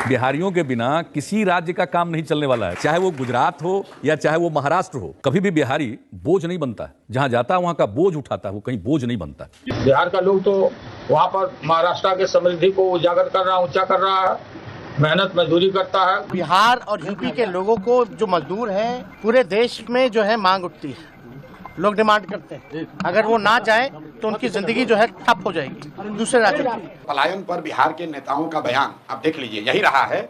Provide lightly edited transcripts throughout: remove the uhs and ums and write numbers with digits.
बिहारियों के बिना किसी राज्य का काम नहीं चलने वाला है, चाहे वो गुजरात हो या चाहे वो महाराष्ट्र हो। कभी भी बिहारी बोझ नहीं बनता है, जहां जाता है वहां का बोझ उठाता है, वो कहीं बोझ नहीं बनता। बिहार का लोग तो वहाँ पर महाराष्ट्र के समृद्धि को उजागर कर रहा, ऊंचा कर रहा है, मेहनत मजदूरी करता है। बिहार और यूपी के लोगों को जो मजदूर हैं, पूरे देश में जो है मांग उठती है, लोग डिमांड करते हैं। अगर वो ना जाए तो उनकी जिंदगी जो है ठप हो जाएगी दूसरे राज्यों की। पलायन पर बिहार के नेताओं का बयान आप देख लीजिए, यही रहा है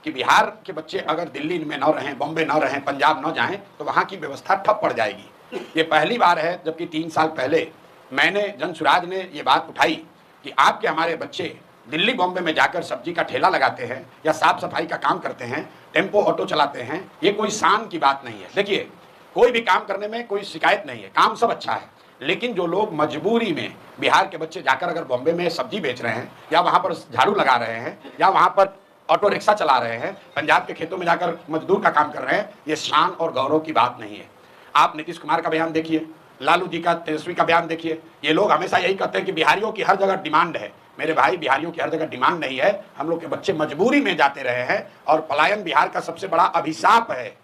कि बिहार के बच्चे अगर दिल्ली में न रहें, बॉम्बे न रहें, पंजाब न जाएं तो वहाँ की व्यवस्था ठप पड़ जाएगी। ये पहली बार है जबकि 3 साल पहले मैंने जनसुराज ने ये बात उठाई कि आपके हमारे बच्चे दिल्ली बॉम्बे में जाकर सब्जी का ठेला लगाते हैं या साफ सफाई का काम करते हैं, टेम्पो ऑटो चलाते हैं। ये कोई शान की बात नहीं है। देखिए, कोई भी काम करने में कोई शिकायत नहीं है, काम सब अच्छा है, लेकिन जो लोग मजबूरी में बिहार के बच्चे जाकर अगर बॉम्बे में सब्जी बेच रहे हैं या वहाँ पर झाड़ू लगा रहे हैं या वहाँ पर ऑटो रिक्शा चला रहे हैं, पंजाब के खेतों में जाकर मजदूर का काम कर रहे हैं, ये शान और गौरव की बात नहीं है। आप नीतीश कुमार का बयान देखिए, लालू जी का, तेजस्वी का बयान देखिए। ये लोग हमेशा यही कहते हैं कि बिहारियों की हर जगह डिमांड है। मेरे भाई, बिहारियों की हर जगह डिमांड नहीं है। हम लोग के बच्चे मजबूरी में जाते रहे हैं और पलायन बिहार का सबसे बड़ा अभिशाप है।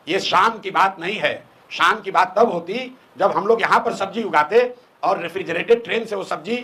ये शान की बात नहीं है। शान की बात तब होती जब हम लोग यहाँ पर सब्जी उगाते और रेफ्रिजरेटेड ट्रेन से वो सब्जी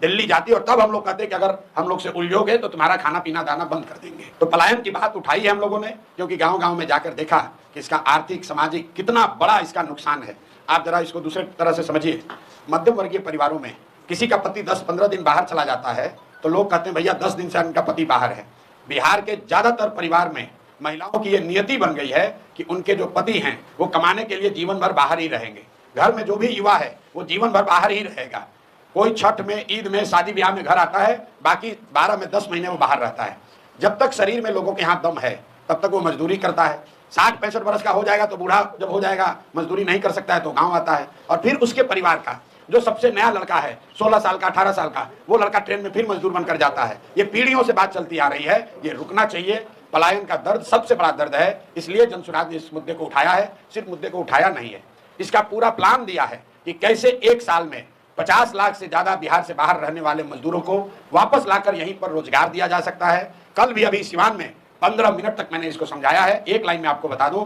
दिल्ली जाती और तब हम लोग कहते कि अगर हम लोग से उलझोगे तो तुम्हारा खाना पीना दाना बंद कर देंगे। तो पलायन की बात उठाई है हम लोगों ने, क्योंकि गांव गांव में जाकर देखा कि इसका आर्थिक सामाजिक कितना बड़ा इसका नुकसान है। आप जरा इसको दूसरे तरह से समझिए। मध्यम वर्गीय परिवारों में किसी का पति 10-15 दिन बाहर चला जाता है तो लोग कहते हैं भैया 10 दिन से उनका पति बाहर है। बिहार के ज्यादातर परिवार में महिलाओं की ये नियति बन गई है कि उनके जो पति हैं वो कमाने के लिए जीवन भर बाहर ही रहेंगे। घर में जो भी युवा है वो जीवन भर बाहर ही रहेगा। कोई छठ में, ईद में, शादी ब्याह में घर आता है, बाकी 12 में 10 महीने वो बाहर रहता है। जब तक शरीर में लोगों के यहाँ दम है तब तक वो मजदूरी करता है। 60-65 वर्ष का हो जाएगा तो बूढ़ा जब हो जाएगा, मजदूरी नहीं कर सकता है तो गाँव आता है। और फिर उसके परिवार का जो सबसे नया लड़का है, 16 साल का, 18 साल का, वो लड़का ट्रेन में फिर मजदूर बनकर जाता है। ये पीढ़ियों से बात चलती आ रही है, ये रुकना चाहिए। पलायन का दर्द सबसे बड़ा दर्द है, इसलिए जनसुराज ने इस मुद्दे को उठाया है। सिर्फ मुद्दे को उठाया नहीं है, इसका पूरा प्लान दिया है कि कैसे 1 साल में 50 लाख से ज्यादा बिहार से बाहर रहने वाले मजदूरों को वापस लाकर यहीं पर रोजगार दिया जा सकता है। कल भी अभी सिवान में 15 मिनट तक मैंने इसको समझाया है। एक लाइन में आपको बता दूं,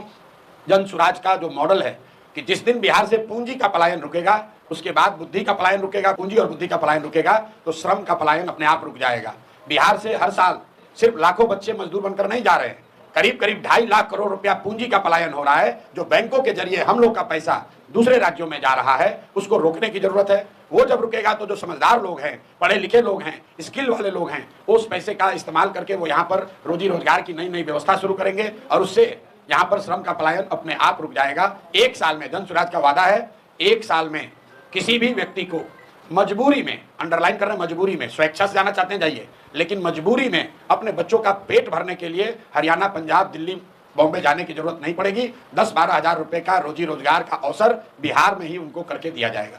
जनसुराज का जो मॉडल है कि जिस दिन बिहार से पूंजी का पलायन रुकेगा उसके बाद बुद्धि का पलायन रुकेगा, पूंजी और बुद्धि का पलायन रुकेगा तो श्रम का पलायन अपने आप रुक जाएगा। बिहार से हर साल सिर्फ लाखों बच्चे मजदूर बनकर नहीं जा रहे हैं, करीब 2.5 लाख करोड़ रुपया पूंजी का पलायन हो रहा है, जो बैंकों के जरिए हम लोग का पैसा दूसरे राज्यों में जा रहा है। उसको रोकने की जरूरत है। वो जब रुकेगा तो जो समझदार लोग हैं, पढ़े लिखे लोग हैं, स्किल वाले लोग हैं, उस पैसे का इस्तेमाल करके वो यहाँ पर रोजी रोजगार की नई नई व्यवस्था शुरू करेंगे और उससे यहाँ पर श्रम का पलायन अपने आप रुक जाएगा। 1 साल में, जनसुराज का वादा है, 1 साल में किसी भी व्यक्ति को मजबूरी में, अंडरलाइन कर रहे हैं मजबूरी में, स्वेच्छा से जाना चाहते हैं जाइए, लेकिन मजबूरी में अपने बच्चों का पेट भरने के लिए हरियाणा, पंजाब, दिल्ली, बॉम्बे जाने की जरूरत नहीं पड़ेगी। 10-12 हजार रुपए का रोजी रोजगार का अवसर बिहार में ही उनको करके दिया जाएगा।